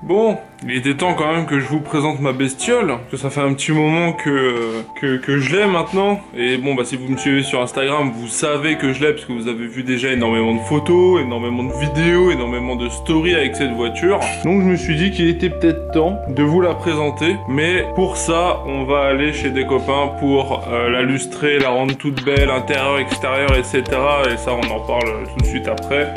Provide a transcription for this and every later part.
Bon, il était temps quand même que je vous présente ma bestiole, parce que ça fait un petit moment que je l'ai maintenant. Et bon, bah si vous me suivez sur Instagram, vous savez que je l'ai, parce que vous avez vu déjà énormément de photos, énormément de vidéos, énormément de stories avec cette voiture. Donc je me suis dit qu'il était peut-être temps de vous la présenter. Mais pour ça, on va aller chez des copains pour la lustrer, la rendre toute belle, intérieur, extérieur, etc. Et ça, on en parle tout de suite après.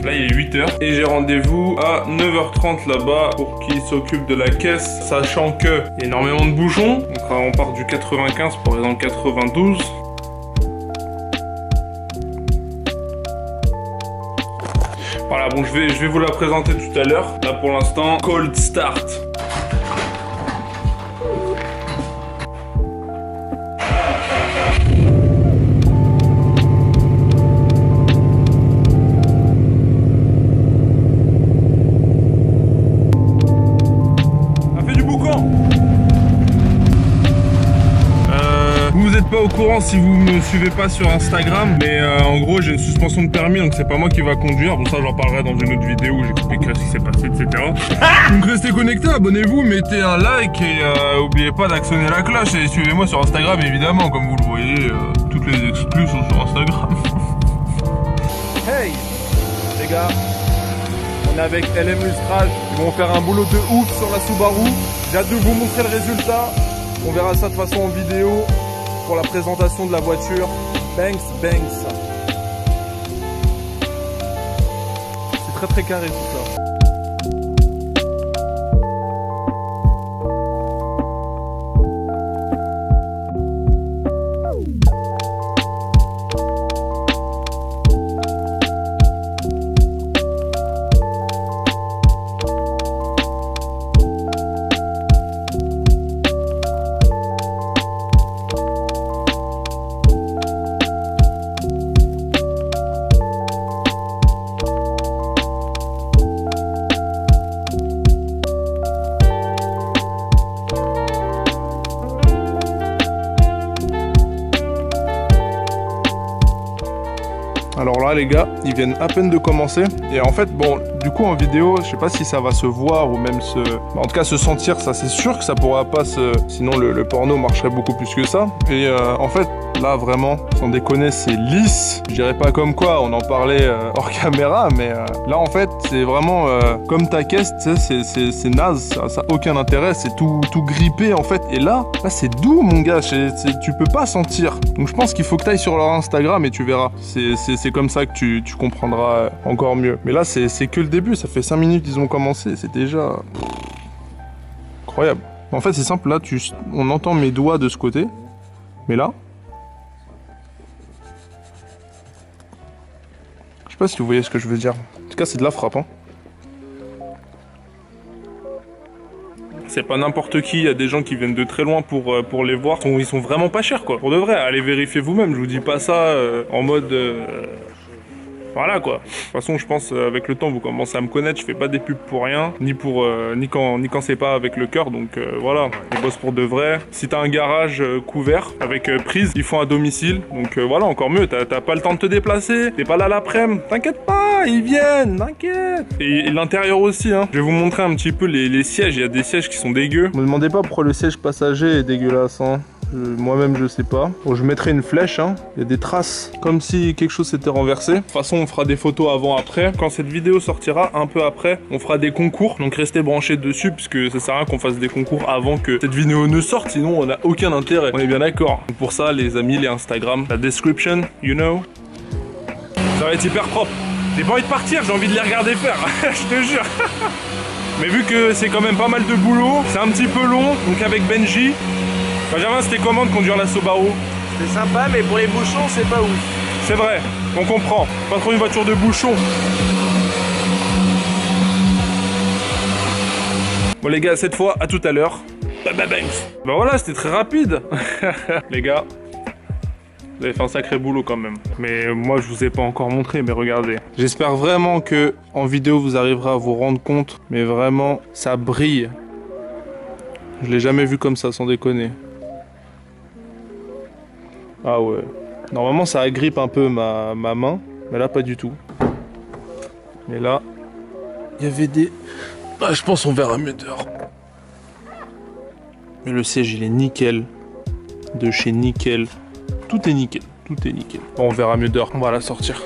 Là il est 8h et j'ai rendez-vous à 9h30 là-bas pour qu'il s'occupe de la caisse, sachant que y a énormément de bouchons. Donc on part du 95 pour aller dans le 92. Voilà, bon je vais vous la présenter tout à l'heure. Là pour l'instant, cold start. Vous n'êtes pas au courant si vous me suivez pas sur Instagram, mais en gros j'ai une suspension de permis, donc c'est pas moi qui va conduire. Bon, ça j'en parlerai dans une autre vidéo où j'expliquerai ce qui s'est passé, etc. Donc restez connectés, abonnez-vous, mettez un like et oubliez pas d'actionner la cloche et suivez-moi sur Instagram évidemment, comme vous le voyez, toutes les exclus sont sur Instagram. Hey les gars, on est avec LM Lustrage, ils vont faire un boulot de ouf sur la Subaru. J'ai hâte de vous montrer le résultat, on verra ça de toute façon en vidéo. Pour la présentation de la voiture, Banks. C'est très carré tout ça. Alors là les gars, ils viennent à peine de commencer et en fait bon, du coup en vidéo, je sais pas si ça va se voir ou même en tout cas se sentir, ça c'est sûr que ça pourra pas sinon le porno marcherait beaucoup plus que ça. Et en fait là vraiment, sans déconner, c'est lisse. Je dirais pas comme quoi, on en parlait hors caméra, mais là en fait c'est vraiment comme ta caisse, tu sais, c'est naze, ça a aucun intérêt, c'est tout grippé en fait. Et là c'est doux mon gars, tu peux pas sentir. Donc je pense qu'il faut que tu ailles sur leur Instagram et tu verras. C'est comme ça que tu comprendras encore mieux. Mais là c'est que le début, ça fait 5 minutes ils ont commencé, c'est déjà incroyable. En fait c'est simple, là on entend mes doigts de ce côté, mais là je sais pas si vous voyez ce que je veux dire. En tout cas c'est de la frappe hein. C'est pas n'importe qui, il y a des gens qui viennent de très loin pour les voir. Ils sont vraiment pas chers quoi. Pour de vrai, allez vérifier vous-même, je vous dis pas ça en mode... Voilà quoi. De toute façon je pense avec le temps vous commencez à me connaître, je fais pas des pubs pour rien, ni quand c'est pas avec le cœur, donc voilà, je bosse pour de vrai. Si t'as un garage couvert avec prise, ils font à domicile, donc voilà, encore mieux, t'as pas le temps de te déplacer, t'es pas là l'après-midi, t'inquiète pas, ils viennent, t'inquiète. Et l'intérieur aussi hein. Je vais vous montrer un petit peu les sièges, il y a des sièges qui sont dégueux. Me demandez pas pourquoi le siège passager est dégueulasse hein. Moi-même je sais pas. Bon, je mettrai une flèche hein. Il y a des traces comme si quelque chose s'était renversé. De toute façon on fera des photos avant après. Quand cette vidéo sortira un peu après, on fera des concours. Donc restez branchés dessus puisque ça sert à rien qu'on fasse des concours avant que cette vidéo ne sorte, sinon on n'a aucun intérêt. On est bien d'accord. Pour ça les amis, les Instagram, la description, you know. Ça va être hyper propre. J'ai pas envie de partir, j'ai envie de les regarder faire. Je te jure. Mais vu que c'est quand même pas mal de boulot, c'est un petit peu long, donc avec Benji. Benjamin, c'était comment de conduire la Subaru? C'était sympa, mais pour les bouchons, c'est pas ouf. C'est vrai, on comprend. Pas trop une voiture de bouchon. Bon les gars, cette fois, à tout à l'heure. Bah voilà, c'était très rapide. Les gars, vous avez fait un sacré boulot quand même. Mais moi, je vous ai pas encore montré, mais regardez. J'espère vraiment que en vidéo, vous arriverez à vous rendre compte. Mais vraiment, ça brille. Je l'ai jamais vu comme ça, sans déconner. Ah ouais. Normalement, ça agrippe un peu ma main. Mais là, pas du tout. Mais là, il y avait des Ah, je pense qu'on verra mieux dehors. Mais le siège, il est nickel. De chez Nickel. Tout est nickel. Tout est nickel. Bon, on verra mieux dehors. On va la sortir.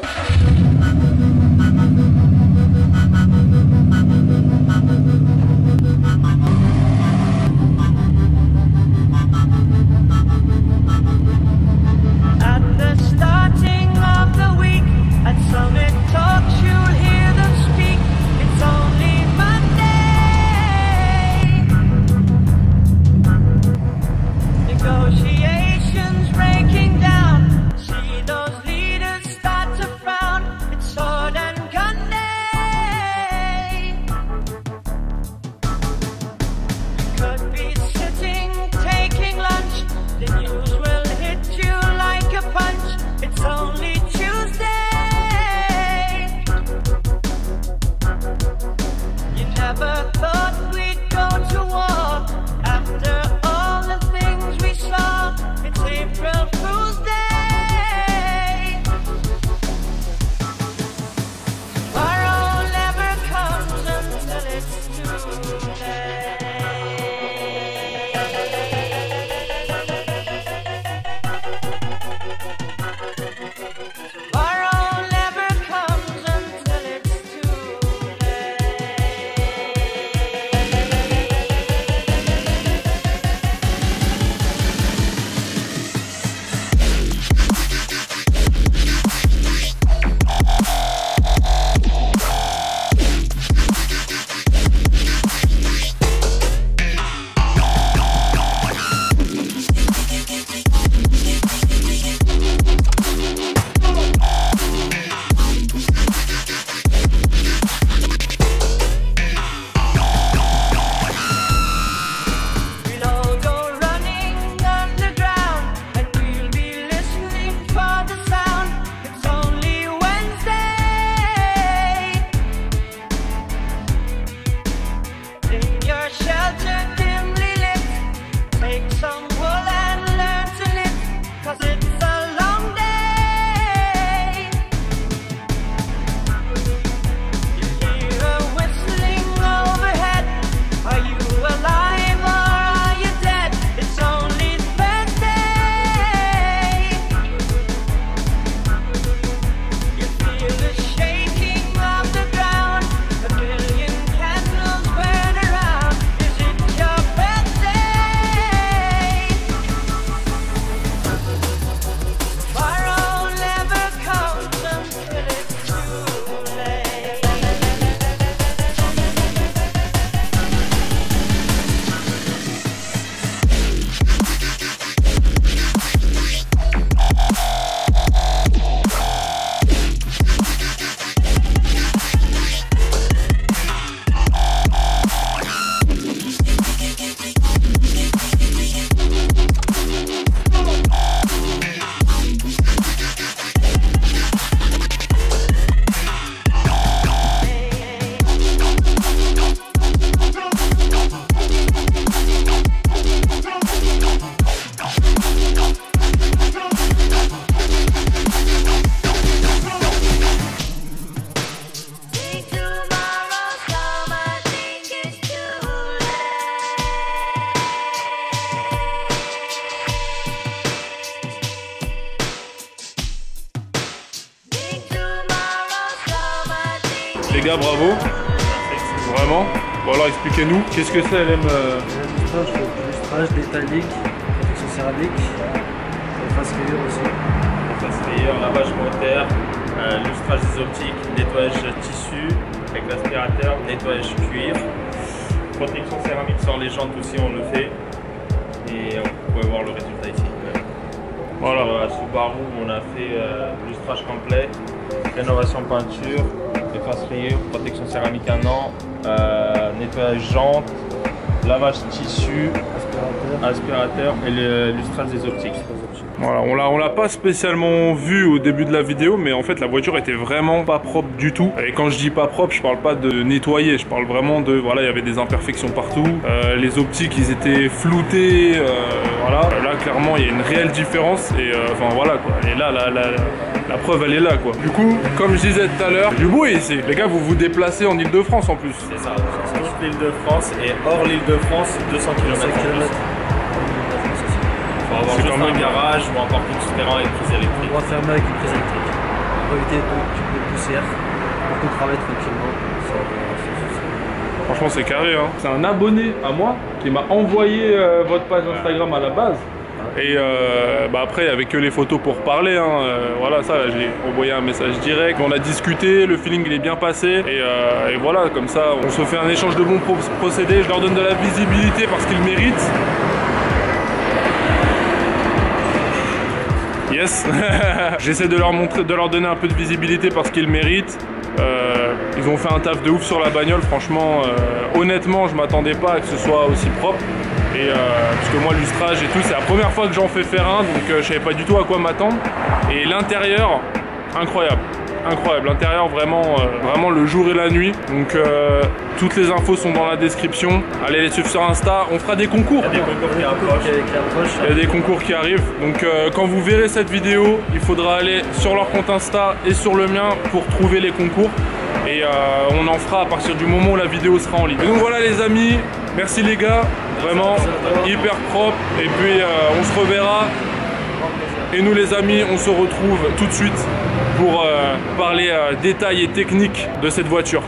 Les gars, bravo. Vraiment. Bon alors expliquez-nous, qu'est-ce que c'est LM Lustrage, détaillique, protection céramique, face rayure aussi. Face rayure, lavage moteur, lustrage des optiques, nettoyage tissu avec l'aspirateur, nettoyage cuir, protection céramique sur les jantes aussi on le fait. Et vous pouvez voir le résultat ici. Voilà, à Subaru on a fait lustrage complet, rénovation peinture, face rayure, protection céramique 1 an, nettoyage jantes, lavage tissu, aspirateur et le lustrage des optiques. Voilà, on l'a pas spécialement vu au début de la vidéo, mais en fait la voiture était vraiment pas propre du tout. Et quand je dis pas propre, je parle pas de nettoyer, je parle vraiment de, voilà, il y avait des imperfections partout. Les optiques, ils étaient floutés, voilà. Là, clairement, il y a une réelle différence et enfin voilà quoi. Et là, la preuve elle est là quoi. Du coup, comme je disais tout à l'heure, du bruit ici. Les gars, vous vous déplacez en Ile-de-France en plus. C'est ça, toute l'Île-de-France et hors l'Île-de-France, 200 km. Il faut avoir juste un garage ou un parking souterrain avec prise électrique. On va fermer avec une prise électrique. Pour éviter de poussière, on peut travailler tranquillement. Franchement, c'est carré. Hein. C'est un abonné à moi qui m'a envoyé votre page Instagram à la base. Et bah après, il n'y avait que les photos pour parler. Hein. Voilà, ça, j'ai envoyé un message direct. On a discuté, le feeling il est bien passé. Et voilà, comme ça, on se fait un échange de bons procédés. Je leur donne de la visibilité parce qu'ils méritent. Yes. J'essaie de leur montrer, de leur donner un peu de visibilité parce qu'ils méritent. Ils ont fait un taf de ouf sur la bagnole, franchement, honnêtement, je m'attendais pas à que ce soit aussi propre. Et parce que moi, lustrage et tout, c'est la première fois que j'en fais faire un, donc je savais pas du tout à quoi m'attendre. Et l'intérieur, incroyable. Incroyable, l'intérieur vraiment, vraiment le jour et la nuit. Donc toutes les infos sont dans la description. Allez les suivre sur Insta, on fera des concours. Il y a des concours qui approchent. Il y a des concours qui arrivent. Donc quand vous verrez cette vidéo, il faudra aller sur leur compte Insta et sur le mien pour trouver les concours. Et on en fera à partir du moment où la vidéo sera en ligne. Et donc voilà les amis, merci les gars, vraiment hyper propre. Et puis on se reverra. Et nous les amis, on se retrouve tout de suite pour parler détails et techniques de cette voiture.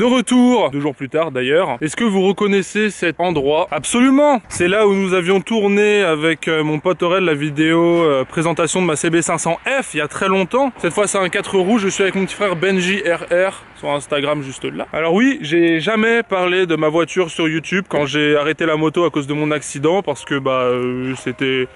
De retour, 2 jours plus tard d'ailleurs. Est-ce que vous reconnaissez cet endroit? Absolument. C'est là où nous avions tourné avec mon pote Aurel la vidéo présentation de ma CB500F il y a très longtemps. Cette fois c'est un 4 roues, je suis avec mon petit frère Benji RR sur Instagram juste là. Alors oui, j'ai jamais parlé de ma voiture sur YouTube quand j'ai arrêté la moto à cause de mon accident parce que c'était...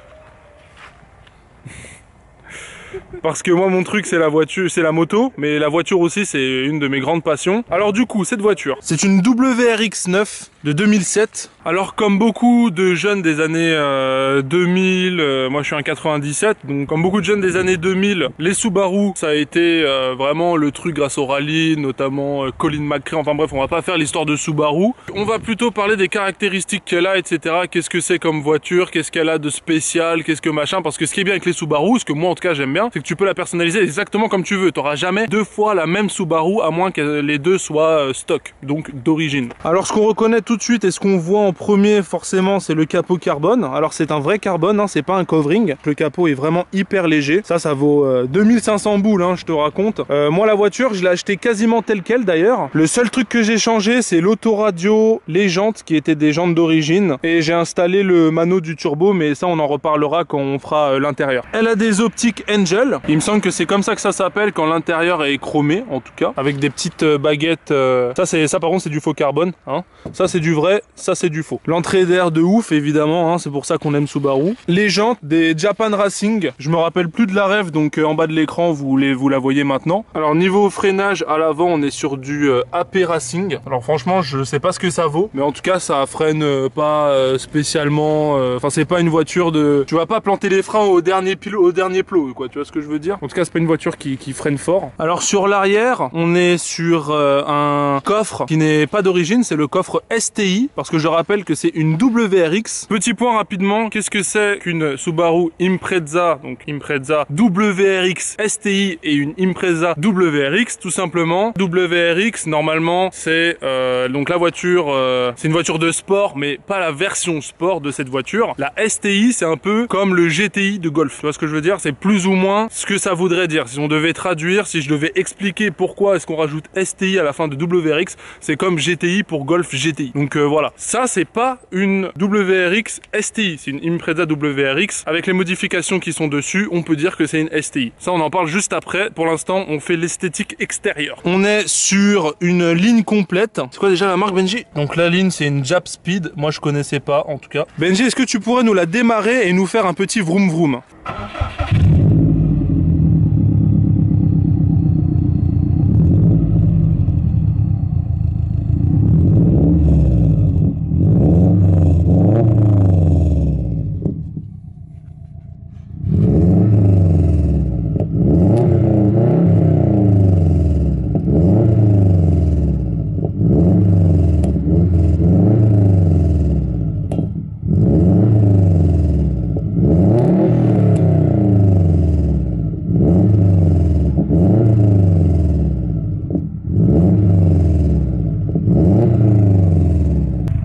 Parce que moi mon truc c'est la voiture, c'est la moto, mais la voiture aussi c'est une de mes grandes passions. Alors du coup cette voiture, c'est une WRX 9 de 2007. Alors comme beaucoup de jeunes des années 2000, moi je suis un 97, donc comme beaucoup de jeunes des années 2000, les Subaru ça a été vraiment le truc grâce au rallye, notamment Colin McRae, enfin bref on va pas faire l'histoire de Subaru. On va plutôt parler des caractéristiques qu'elle a, etc. Qu'est-ce que c'est comme voiture, qu'est-ce qu'elle a de spécial, qu'est-ce que machin, parce que ce qui est bien avec les Subaru, ce que moi en tout cas j'aime bien, c'est que tu peux la personnaliser exactement comme tu veux. T'auras jamais 2 fois la même Subaru à moins que les 2 soient stock, donc d'origine. Alors ce qu'on reconnaît tout de suite et ce qu'on voit en premier forcément c'est le capot carbone. Alors c'est un vrai carbone, hein, c'est pas un covering. Le capot est vraiment hyper léger. Ça vaut 2500 boules, hein, je te raconte. Moi la voiture je l'ai acheté quasiment telle quelle d'ailleurs. Le seul truc que j'ai changé c'est l'autoradio, les jantes qui étaient des jantes d'origine. Et j'ai installé le mano du turbo, mais ça on en reparlera quand on fera l'intérieur. Elle a des optiques Angel. Il me semble que c'est comme ça que ça s'appelle quand l'intérieur est chromé en tout cas. Avec des petites baguettes. Ça par contre c'est du faux carbone. Hein. Ça c'est du vrai, ça c'est du faux. L'entrée d'air de ouf évidemment, hein, c'est pour ça qu'on aime Subaru. Les jantes des Japan Racing. Je me rappelle plus de la rêve, donc en bas de l'écran vous la voyez maintenant. Alors niveau freinage à l'avant on est sur du AP Racing. Alors franchement je sais pas ce que ça vaut, mais en tout cas ça freine pas spécialement. Enfin c'est pas une voiture de... Tu vas pas planter les freins au dernier plot quoi, tu vois ce que je veux dire. En tout cas c'est pas une voiture qui freine fort. Alors sur l'arrière on est sur un coffre qui n'est pas d'origine, c'est le coffre STI, parce que je rappelle que c'est une WRX. Petit point rapidement, qu'est-ce que c'est qu'une Subaru Impreza, donc Impreza WRX STI et une Impreza WRX? Tout simplement, WRX normalement c'est donc la voiture, c'est une voiture de sport, mais pas la version sport de cette voiture. La STI c'est un peu comme le GTI de Golf, tu vois ce que je veux dire, c'est plus ou moins ce que ça voudrait dire. Si on devait traduire, si je devais expliquer pourquoi est-ce qu'on rajoute STI à la fin de WRX, c'est comme GTI pour Golf GTI. Donc voilà, ça c'est pas une WRX STI, c'est une Impreza WRX. Avec les modifications qui sont dessus, on peut dire que c'est une STI. Ça on en parle juste après. Pour l'instant on fait l'esthétique extérieure. On est sur une ligne complète. C'est quoi déjà la marque, Benji? Donc la ligne c'est une Jap Speed, moi je connaissais pas en tout cas. Benji, est-ce que tu pourrais nous la démarrer et nous faire un petit vroom vroom?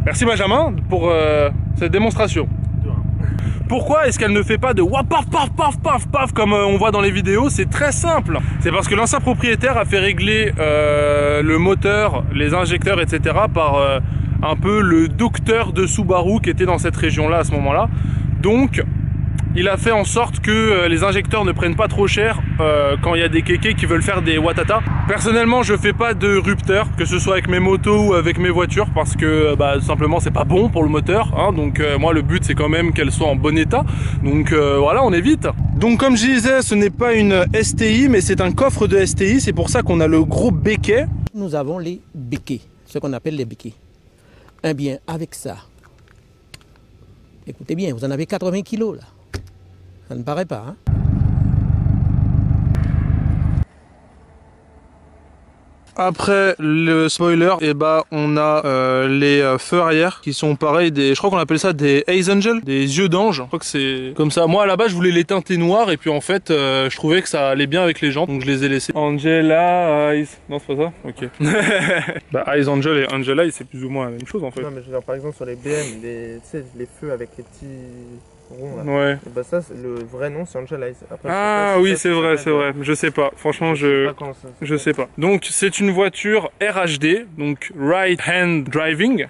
Merci Benjamin pour cette démonstration. Pourquoi est-ce qu'elle ne fait pas de wap paf paf paf paf paf comme on voit dans les vidéos? C'est très simple. C'est parce que l'ancien propriétaire a fait régler le moteur, les injecteurs, etc. par un peu le docteur de Subaru qui était dans cette région-là à ce moment-là. Donc il a fait en sorte que les injecteurs ne prennent pas trop cher quand il y a des kékés qui veulent faire des watata. Personnellement je fais pas de rupteur, que ce soit avec mes motos ou avec mes voitures, parce que tout simplement c'est pas bon pour le moteur, hein. Donc moi le but c'est quand même qu'elle soit en bon état. Donc voilà, on évite. Donc comme je disais, ce n'est pas une STI mais c'est un coffre de STI, c'est pour ça qu'on a le gros béquet. Nous avons les béquets, ce qu'on appelle les béquets. Eh bien avec ça, écoutez bien, vous en avez 80 kilos là. Ça ne paraît pas, hein? Après le spoiler, et on a les feux arrière qui sont pareils, je crois qu'on appelle ça des Eyes Angel, des yeux d'ange. Je crois que c'est comme ça. Moi à la base je voulais les teinter noirs et puis en fait je trouvais que ça allait bien avec les jantes, donc je les ai laissés. Angela Eyes, non c'est pas ça? Ok. Eyes Angel et Angela Eyes c'est plus ou moins la même chose en fait. Non mais je veux dire par exemple sur les BM, les feux avec les petits... rond là. Ouais. Et bah ça, le vrai nom c'est Angel Eyes. Après, Ah oui, c'est vrai, c'est vrai. Je sais pas. Franchement, je sais pas. Donc c'est une voiture RHD, donc Right Hand Driving.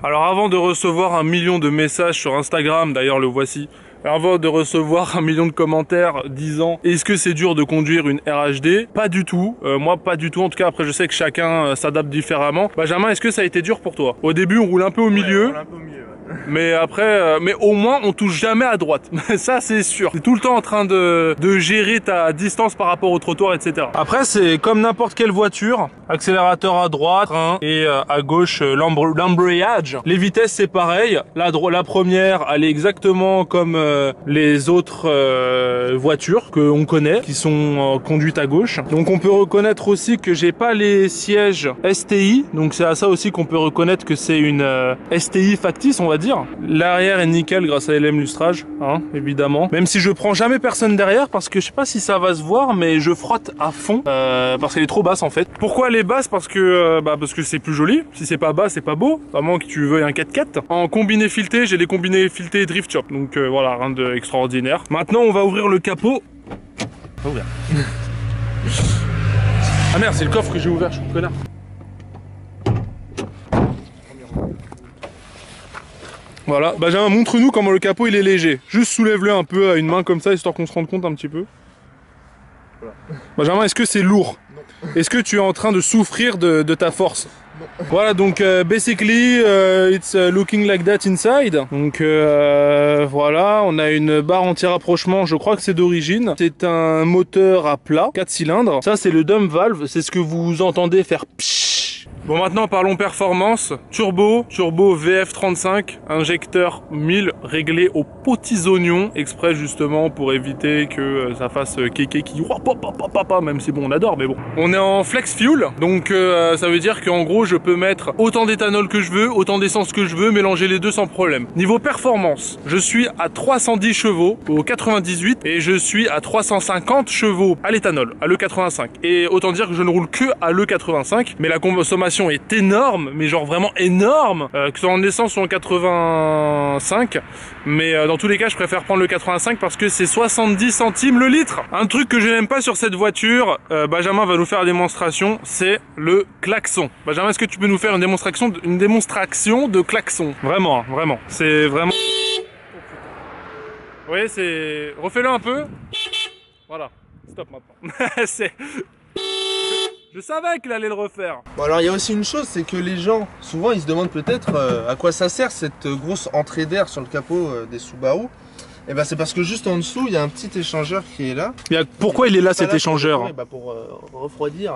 Alors avant de recevoir 1 million de messages sur Instagram, d'ailleurs le voici, avant de recevoir 1 million de commentaires disant est-ce que c'est dur de conduire une RHD, pas du tout, moi pas du tout, en tout cas après je sais que chacun s'adapte différemment. Benjamin, est-ce que ça a été dur pour toi? Au début on roule un peu au milieu, mais après, mais au moins on touche jamais à droite, ça c'est sûr. T'es tout le temps en train de gérer ta distance par rapport au trottoir, etc. Après c'est comme n'importe quelle voiture, accélérateur à droite, frein, et à gauche l'embrayage. Les vitesses c'est pareil, la première elle est exactement comme les autres voitures que on connaît, qui sont conduites à gauche. Donc on peut reconnaître aussi que j'ai pas les sièges STI, donc c'est à ça aussi qu'on peut reconnaître que c'est une STI factice, on va dire. L'arrière est nickel grâce à LM Lustrage, hein, évidemment. Même si je prends jamais personne derrière parce que je sais pas si ça va se voir, mais je frotte à fond parce qu'elle est trop basse en fait. Pourquoi elle est basse? Parce que c'est plus joli. Si c'est pas bas, c'est pas beau. À moins que tu veuilles un 4x4. En combiné fileté, j'ai des combinés filetés Drift Shop. Donc voilà, rien d'extraordinaire. Maintenant, on va ouvrir le capot. On va ouvrir. Ah merde, c'est le coffre que j'ai ouvert, je suis un connard. Voilà, Benjamin, montre-nous comment le capot il est léger. Juste soulève-le un peu à une main comme ça, histoire qu'on se rende compte un petit peu. Voilà. Benjamin, est-ce que c'est lourd? Est-ce que tu es en train de souffrir de ta force? Non. Voilà, donc basically it's looking like that inside. Donc voilà, on a une barre anti-rapprochement, je crois que c'est d'origine. C'est un moteur à plat, 4 cylindres. Ça c'est le dump valve, c'est ce que vous entendez faire pshhh. Bon, maintenant parlons performance. Turbo VF35, injecteur 1000 réglé aux petits oignons, exprès justement pour éviter que ça fasse kéké qui même si bon on adore, mais bon. On est en flex fuel, donc ça veut dire qu'en gros je peux mettre autant d'éthanol que je veux, autant d'essence que je veux, mélanger les deux sans problème. Niveau performance, je suis à 310 chevaux au 98 et je suis à 350 chevaux à l'éthanol, à l'E85. Et autant dire que je ne roule que à l'E85, mais la consommation est énorme, mais genre vraiment énorme, que ce soit en essence ou en 85, mais dans tous les cas je préfère prendre le 85 parce que c'est 70 centimes le litre. Un truc que je n'aime pas sur cette voiture, Benjamin va nous faire la démonstration, c'est le klaxon. Benjamin, est-ce que tu peux nous faire une démonstration de klaxon? Vraiment, vraiment, c'est vraiment... Oui, c'est... Refais-le un peu. Voilà, stop maintenant. C'est... Je savais qu'il allait le refaire. Bon, alors il y a aussi une chose, c'est que les gens, souvent ils se demandent peut-être à quoi ça sert cette grosse entrée d'air sur le capot des Subaru. Et ben c'est parce que juste en dessous, il y a un petit échangeur qui est là. Pourquoi il est là cet échangeur? Pour refroidir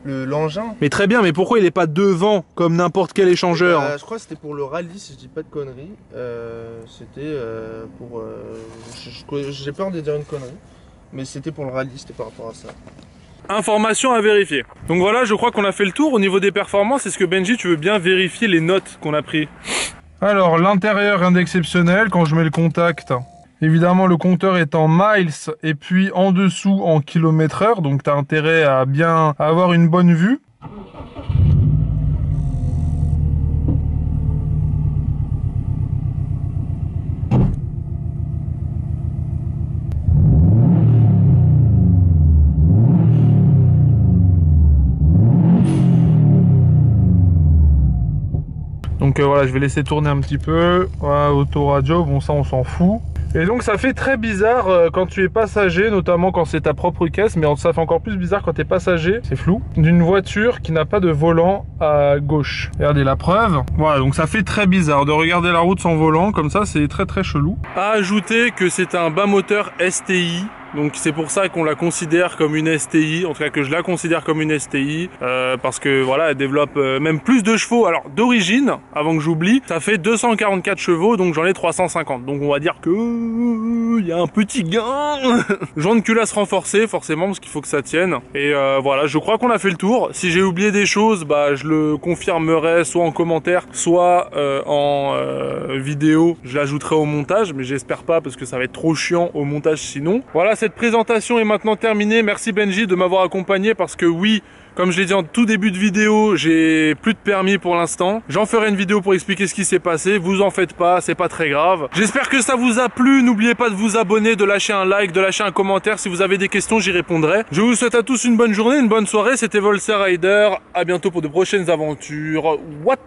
l'engin. Mais très bien, mais pourquoi il est pas devant comme n'importe quel échangeur? Je crois que c'était pour le rallye, si je dis pas de conneries. C'était pour... j'ai peur de dire une connerie, mais c'était pour le rallye, c'était par rapport à ça. Information à vérifier. Donc voilà, je crois qu'on a fait le tour au niveau des performances. Est-ce que Benji, tu veux bien vérifier les notes qu'on a pris? Alors, l'intérieur, rien d'exceptionnel. Quand je mets le contact, évidemment, le compteur est en miles et puis en dessous en km/h. Donc, tu as intérêt à bien avoir une bonne vue. Donc voilà, je vais laisser tourner un petit peu. Voilà, autoradio, bon ça on s'en fout. Et donc ça fait très bizarre quand tu es passager, notamment quand c'est ta propre caisse, mais ça fait encore plus bizarre quand tu es passager, c'est flou, d'une voiture qui n'a pas de volant à gauche. Regardez la preuve. Voilà, donc ça fait très bizarre de regarder la route sans volant, comme ça c'est très très chelou. À ajouter que c'est un bas moteur STI. Donc c'est pour ça qu'on la considère comme une STI, en tout cas que je la considère comme une STI, parce que voilà, elle développe même plus de chevaux. Alors d'origine, avant que j'oublie, ça fait 244 chevaux, donc j'en ai 350. Donc on va dire que il y a un petit gain. Joint de culasse renforcée, forcément, parce qu'il faut que ça tienne. Et voilà, je crois qu'on a fait le tour. Si j'ai oublié des choses, bah je le confirmerai soit en commentaire, soit en vidéo. Je l'ajouterai au montage, mais j'espère pas parce que ça va être trop chiant au montage sinon. Voilà, cette présentation est maintenant terminée. Merci Benji de m'avoir accompagné parce que oui, comme je l'ai dit en tout début de vidéo, j'ai plus de permis pour l'instant. J'en ferai une vidéo pour expliquer ce qui s'est passé. Vous en faites pas, c'est pas très grave. J'espère que ça vous a plu. N'oubliez pas de vous abonner, de lâcher un like, de lâcher un commentaire. Si vous avez des questions, j'y répondrai. Je vous souhaite à tous une bonne journée, une bonne soirée. C'était Volser Rider. À bientôt pour de prochaines aventures. What